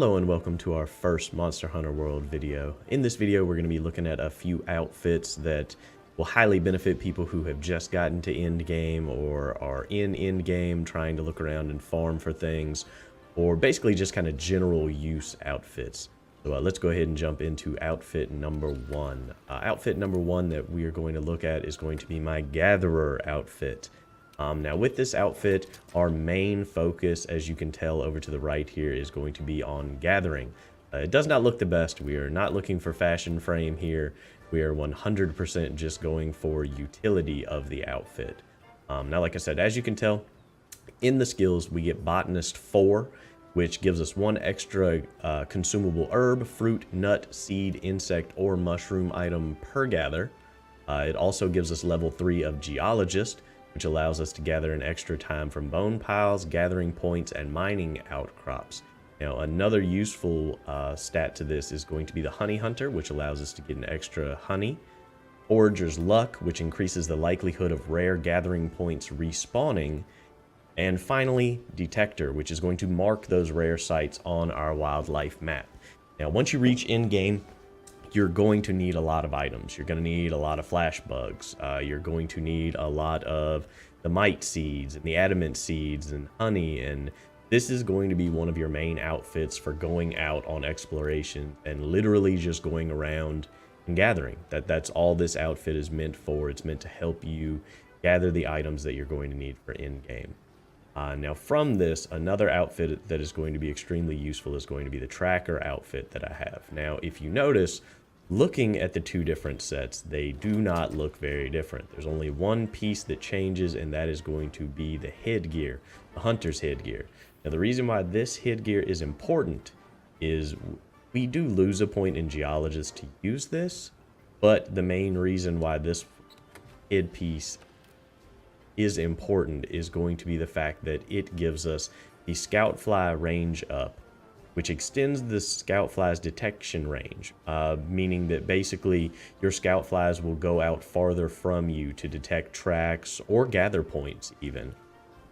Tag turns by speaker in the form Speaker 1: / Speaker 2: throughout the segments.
Speaker 1: Hello and welcome to our first Monster Hunter World video. In this video we're going to be looking at a few outfits that will highly benefit people who have just gotten to endgame or are in endgame trying to look around and farm for things, or basically just kind of general use outfits. So let's go ahead and jump into outfit number one. Outfit number one that we are going to look at is going to be my Gatherer outfit. Now with this outfit, our main focus, as you can tell over to the right here, is going to be on gathering. It does not look the best. We are not looking for fashion frame here. We are 100% just going for utility of the outfit. Now, like I said, as you can tell, in the skills, we get Botanist 4, which gives us one extra consumable herb, fruit, nut, seed, insect, or mushroom item per gather. It also gives us level 3 of Geologist, which allows us to gather an extra time from bone piles, gathering points, and mining outcrops. Now, another useful stat to this is going to be the Honey Hunter, which allows us to get an extra honey. Forager's Luck, which increases the likelihood of rare gathering points respawning. And finally, Detector, which is going to mark those rare sites on our wildlife map. Now, once you reach endgame, you're going to need a lot of items. You're going to need a lot of flash bugs. You're going to need a lot of the mite seeds and the adamant seeds and honey. And this is going to be one of your main outfits for going out on exploration and literally just going around and gathering. That's all this outfit is meant for. It's meant to help you gather the items that you're going to need for in-game. Now from this, another outfit that is going to be extremely useful is going to be the Tracker outfit that I have. Now, if you notice, looking at the two different sets, they do not look very different. There's only one piece that changes, and that is going to be the headgear, the hunter's headgear. Now, the reason why this headgear is important is we do lose a point in Geologist to use this, but the main reason why this headpiece is important is going to be the fact that it gives us the Scoutfly range up, which extends the Scoutfly's detection range, meaning that basically your Scoutflies will go out farther from you to detect tracks or gather points even.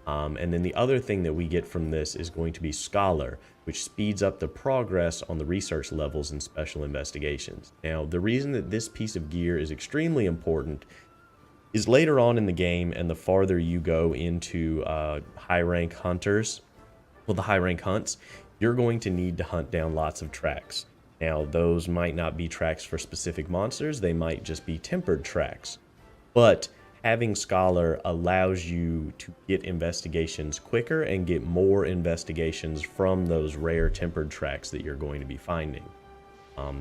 Speaker 1: And then the other thing that we get from this is going to be Scholar, which speeds up the progress on the research levels in special investigations. Now, the reason that this piece of gear is extremely important is later on in the game, and the farther you go into high rank hunters, well, the high rank hunts, you're going to need to hunt down lots of tracks. Now, those might not be tracks for specific monsters, they might just be tempered tracks. But having Scholar allows you to get investigations quicker and get more investigations from those rare tempered tracks that you're going to be finding.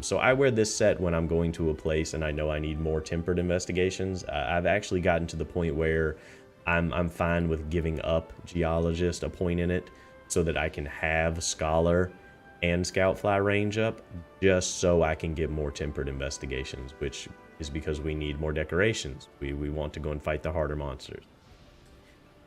Speaker 1: So I wear this set when I'm going to a place and I know I need more tempered investigations. I've actually gotten to the point where I'm fine with giving up Geologist a point in it, so that I can have Scholar and Scoutfly range up, just so I can get more tempered investigations, which is because we need more decorations. We want to go and fight the harder monsters.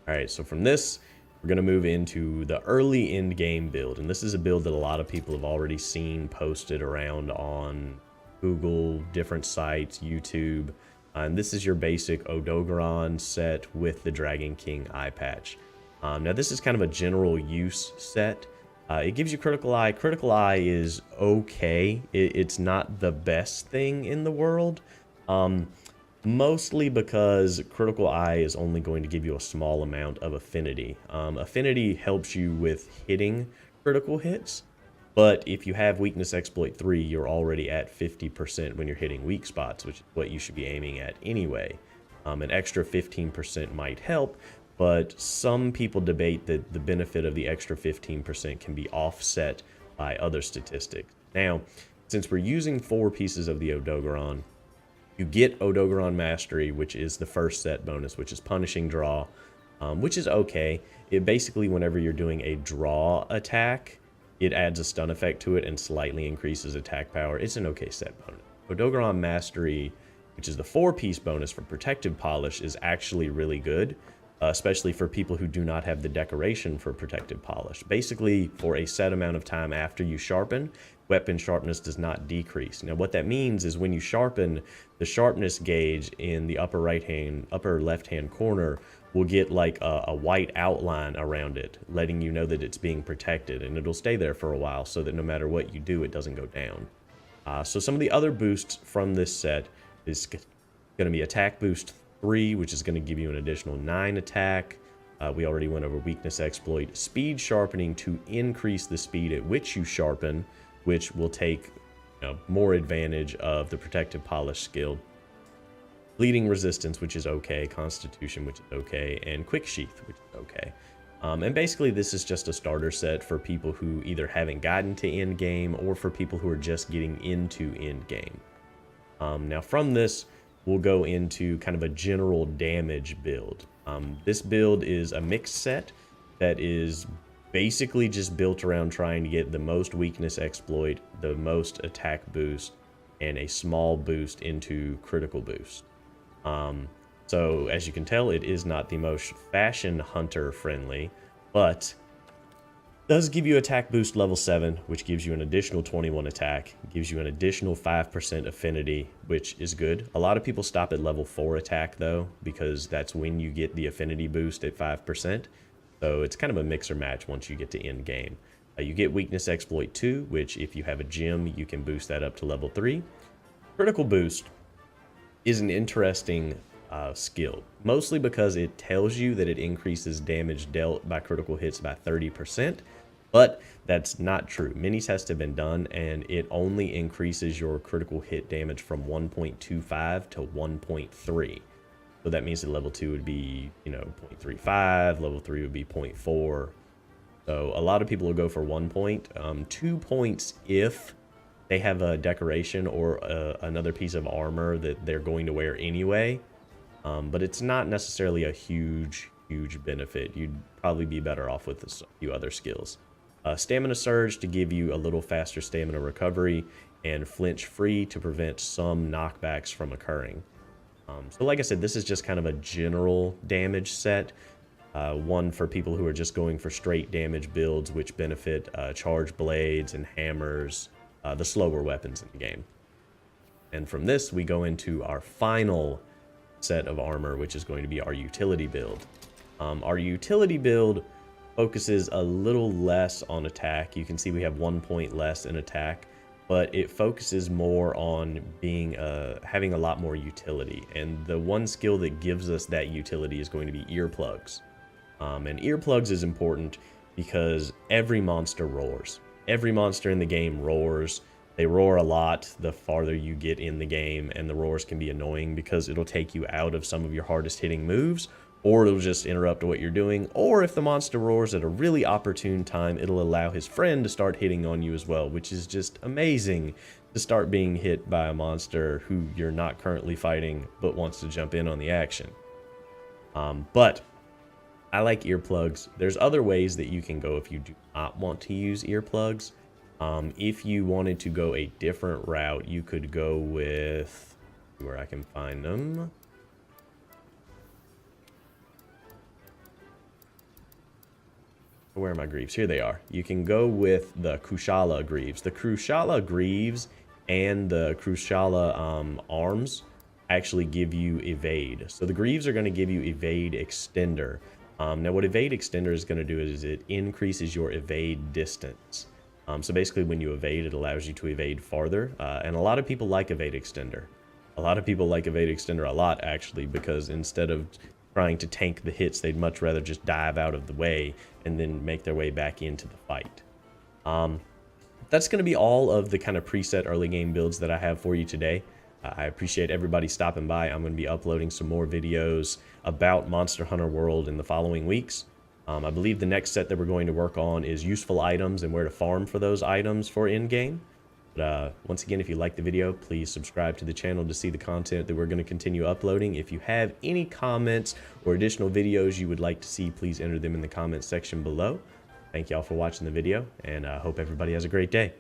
Speaker 1: Alright, so from this, we're going to move into the early end game build, and this is a build that a lot of people have already seen posted around on Google, different sites, YouTube, and this is your basic Odogaron set with the Dragon King eye patch. Now this is kind of a general use set. It gives you Critical Eye. Critical Eye is okay. It's not the best thing in the world. Mostly because Critical Eye is only going to give you a small amount of affinity. Affinity helps you with hitting critical hits, but if you have Weakness Exploit 3, you're already at 50% when you're hitting weak spots, which is what you should be aiming at anyway. An extra 15% might help, but some people debate that the benefit of the extra 15% can be offset by other statistics. Now, since we're using 4 pieces of the Odogaron, you get Odogaron Mastery, which is the first set bonus, which is Punishing Draw, which is okay. It basically, whenever you're doing a draw attack, it adds a stun effect to it and slightly increases attack power. It's an okay set bonus. Odogaron Mastery, which is the 4-piece bonus for Protective Polish, is actually really good, especially for people who do not have the decoration for Protective Polish. Basically, for a set amount of time after you sharpen, weapon sharpness does not decrease. Now what that means is when you sharpen, the sharpness gauge in the upper left hand corner will get like a white outline around it, letting you know that it's being protected, and it'll stay there for a while so that no matter what you do, it doesn't go down. So some of the other boosts from this set is going to be attack boost 3, which is going to give you an additional 9 attack. We already went over weakness exploit. Speed sharpening to increase the speed at which you sharpen, which will take more advantage of the protective polish skill. Bleeding resistance, which is okay. Constitution, which is okay. And quick sheath, which is okay. And basically this is just a starter set for people who either haven't gotten to end game or for people who are just getting into end game. Now from this, we'll go into kind of a general damage build. This build is a mixed set that is basically just built around trying to get the most weakness exploit, the most attack boost, and a small boost into critical boost. So as you can tell, it is not the most fashion hunter friendly, but does give you attack boost level 7, which gives you an additional 21 attack, gives you an additional 5% affinity, which is good. A lot of people stop at level 4 attack though, because that's when you get the affinity boost at 5%. So it's kind of a mix or match once you get to end game. You get weakness exploit 2, which if you have a gem, you can boost that up to level 3. Critical boost is an interesting skill, mostly because it tells you that it increases damage dealt by critical hits by 30%, but that's not true. Many tests have been done and it only increases your critical hit damage from 1.25 to 1.3. So that means that level 2 would be 0.35, level 3 would be 0.4. So a lot of people will go for 1 point, 2 points if they have a decoration or another piece of armor that they're going to wear anyway. But it's not necessarily a huge benefit. You'd probably be better off with a few other skills. Stamina surge to give you a little faster stamina recovery, and flinch free to prevent some knockbacks from occurring. So like I said, this is just kind of a general damage set. One for people who are just going for straight damage builds, which benefit charge blades and hammers, the slower weapons in the game. And from this, we go into our final set of armor, which is going to be our utility build. Our utility build focuses a little less on attack. You can see we have 1 point less in attack, but it focuses more on being having a lot more utility. And the one skill that gives us that utility is going to be earplugs. And earplugs is important because every monster roars. Every monster in the game roars. They roar a lot the farther you get in the game, and the roars can be annoying because it'll take you out of some of your hardest hitting moves, or it'll just interrupt what you're doing, or if the monster roars at a really opportune time, it'll allow his friend to start hitting on you as well, which is just amazing to start being hit by a monster who you're not currently fighting but wants to jump in on the action. But I like earplugs. There's other ways that you can go if you do not want to use earplugs. If you wanted to go a different route, you could go with where I can find them. Where are my greaves? Here they are. You can go with the Kushala greaves. The Kushala greaves and the Kushala arms actually give you evade. So the greaves are going to give you evade extender. Now what evade extender is going to do is it increases your evade distance. So basically when you evade, it allows you to evade farther. And a lot of people like evade extender. A lot of people like evade extender a lot, actually, because instead of trying to tank the hits, they'd much rather just dive out of the way and then make their way back into the fight. That's going to be all of the kind of preset early game builds that I have for you today. I appreciate everybody stopping by. I'm going to be uploading some more videos about Monster Hunter World in the following weeks. I believe the next set that we're going to work on is useful items and where to farm for those items for endgame. But once again, if you like the video, please subscribe to the channel to see the content that we're going to continue uploading. If you have any comments or additional videos you would like to see, please enter them in the comments section below. Thank y'all for watching the video, and I hope everybody has a great day.